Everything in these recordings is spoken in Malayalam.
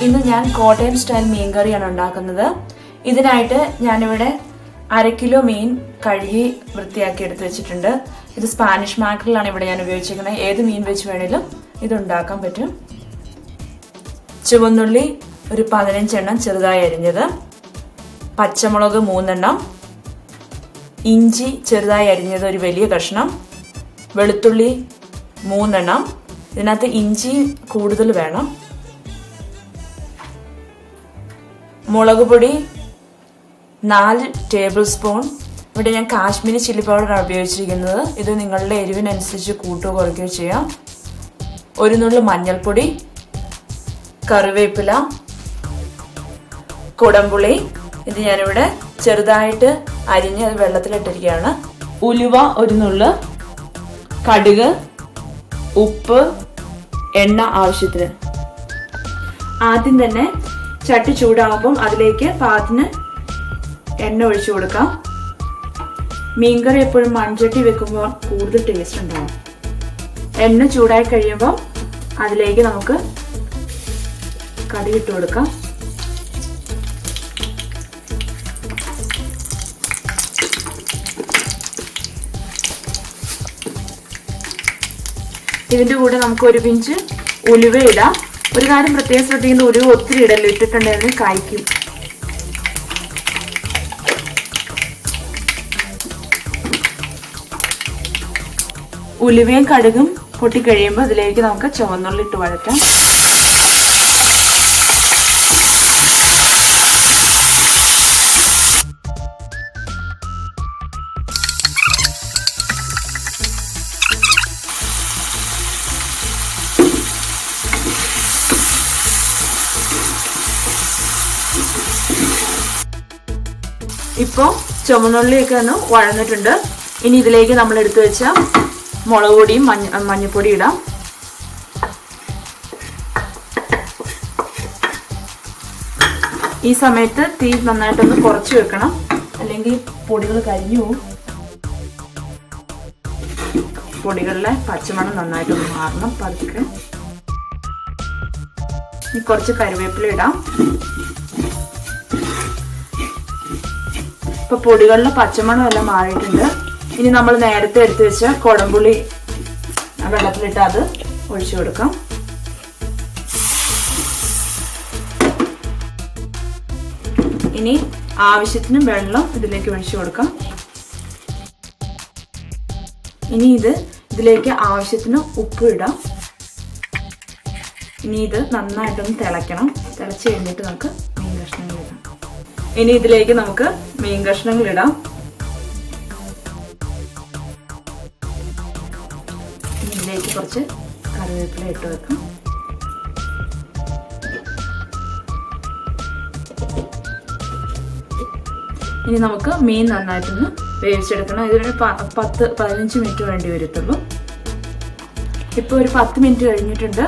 ഇന്ന് ഞാൻ കോട്ടയം സ്റ്റൈൽ മീൻ കറിയാണ് ഉണ്ടാക്കുന്നത്. ഇതിനായിട്ട് ഞാനിവിടെ 1/2 കിലോ മീൻ കഴുകി വൃത്തിയാക്കി എടുത്ത് വെച്ചിട്ടുണ്ട്. ഇത് സ്പാനിഷ് മാക്രലാണ് ഇവിടെ ഞാൻ ഉപയോഗിച്ചിരിക്കുന്നത്. ഏത് മീൻ വെച്ച് വേണേലും ഇത് ഉണ്ടാക്കാൻ പറ്റും. ചുവന്നുള്ളി ഒരു 15 എണ്ണം ചെറുതായി അരിഞ്ഞത്, പച്ചമുളക് 3 എണ്ണം, ഇഞ്ചി ചെറുതായി അരിഞ്ഞത് ഒരു വലിയ കഷ്ണം, വെളുത്തുള്ളി 3 എണ്ണം. ഇതിനകത്ത് ഇഞ്ചി കൂടുതൽ വേണം. മുളക് പൊടി 4 ടേബിൾ സ്പൂൺ. ഇവിടെ ഞാൻ കാശ്മീരി ചില്ലി പൗഡറാണ് ഉപയോഗിച്ചിരിക്കുന്നത്. ഇത് നിങ്ങളുടെ എരിവിനനുസരിച്ച് കൂട്ടുകയോ കുറയ്ക്കുകയോ ചെയ്യാം. 1 നുള്ളു മഞ്ഞൾപ്പൊടി, കറിവേപ്പില, കുടംപുളി. ഇത് ഞാനിവിടെ ചെറുതായിട്ട് അരിഞ്ഞ് അത് വെള്ളത്തിലിട്ടിരിക്കുകയാണ്. ഉലുവ 1 നുള്ളു, കടുക്, ഉപ്പ്, എണ്ണ ആവശ്യത്തിന്. ആദ്യം തന്നെ ചട്ടി ചൂടാകുമ്പം അതിലേക്ക് പാകത്തിന് എണ്ണ ഒഴിച്ചു കൊടുക്കാം. മീൻകറി എപ്പോഴും മൺചട്ടി വെക്കുമ്പോൾ കൂടുതൽ ടേസ്റ്റ് ഉണ്ടാവും. എണ്ണ ചൂടായി കഴിയുമ്പോൾ അതിലേക്ക് നമുക്ക് കടുക് ഇട്ട് കൊടുക്കാം. ഇതിന്റെ കൂടെ നമുക്ക് 1 പിഞ്ച് ഉലുവ ഇടാം. ഒരു കാര്യം പ്രത്യേകം ശ്രദ്ധിക്കുന്ന, ഉലുവ ഒത്തിരി ഇടല്ലോ, ഇട്ടിട്ടുണ്ടെങ്കിൽ കായ്ക്കും. ഉലുവയും കടുകും പൊട്ടിക്കഴിയുമ്പോൾ അതിലേക്ക് നമുക്ക് ചുവന്നുള്ളി ഇട്ട് വഴറ്റാം. ഇപ്പോൾ ചുവന്നുള്ളിയൊക്കെ ഒന്ന് വഴന്നിട്ടുണ്ട്. ഇനി ഇതിലേക്ക് നമ്മൾ എടുത്തു വെച്ച മുളക് പൊടിയും മഞ്ഞൾപ്പൊടി ഇടാം. ഈ സമയത്ത് തീ നന്നായിട്ടൊന്ന് കുറച്ച് വെക്കണം, അല്ലെങ്കിൽ പൊടികൾ കരിഞ്ഞു പോകും. പൊടികളിലെ പച്ചമണം നന്നായിട്ടൊന്ന് മാറണം പതുക്കെ. ഇനി കുറച്ച് കറിവേപ്പില ഇടാം. ഇപ്പൊ പൊടികളിലെ പച്ചമണം എല്ലാം മാറിയിട്ടുണ്ട്. ഇനി നമ്മൾ നേരത്തെ എടുത്തു വെച്ച കുടംപുളി വെള്ളത്തിലിട്ട് അത് ഒഴിച്ചു കൊടുക്കാം. ഇനി ആവശ്യത്തിന് വെള്ളം ഇതിലേക്ക് ഒഴിച്ചു കൊടുക്കാം. ഇനി ഇതിലേക്ക് ആവശ്യത്തിന് ഉപ്പ് ഇടാം. ഇനി ഇത് നന്നായിട്ടൊന്ന് തിളയ്ക്കണം. തിളച്ച് കഴിഞ്ഞിട്ട് നമുക്ക് മീൻ കഷ്ണങ്ങൾ ഇടാം. ഇനി ഇതിലേക്ക് നമുക്ക് മീൻ കഷ്ണങ്ങൾ ഇടാം. ഇതിലേക്ക് കുറച്ച് കറിവേപ്പില ഇട്ട് വെക്കാം. ഇനി നമുക്ക് മീൻ നന്നായിട്ടൊന്ന് വേവിച്ചെടുക്കണം. ഇതിനൊരു 10-15 മിനിറ്റ് വേണ്ടി വരത്തുള്ളൂ. ഇപ്പോൾ ഒരു 10 മിനിറ്റ് കഴിഞ്ഞിട്ടുണ്ട്.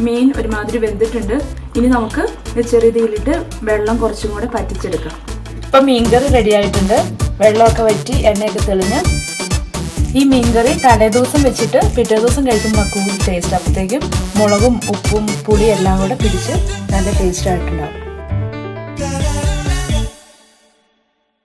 മീൻ ഒരുമാതിരി വെന്തിട്ടുണ്ട്. ഇനി നമുക്ക് ചെറിയ തീയിലിട്ട് വെള്ളം കുറച്ചും കൂടെ പറ്റിച്ചെടുക്കാം. ഇപ്പം മീൻകറി റെഡി ആയിട്ടുണ്ട്. വെള്ളമൊക്കെ വറ്റി എണ്ണയൊക്കെ തെളിഞ്ഞ്. ഈ മീൻകറി തലേദിവസം വെച്ചിട്ട് പിറ്റേ ദിവസം കഴിക്കുമ്പോൾ കൂടുതൽ ടേസ്റ്റ്. അപ്പോഴത്തേക്കും മുളകും ഉപ്പും പുളിയും എല്ലാം കൂടെ പിടിച്ച് നല്ല ടേസ്റ്റ് ആയിട്ടുണ്ടാകും.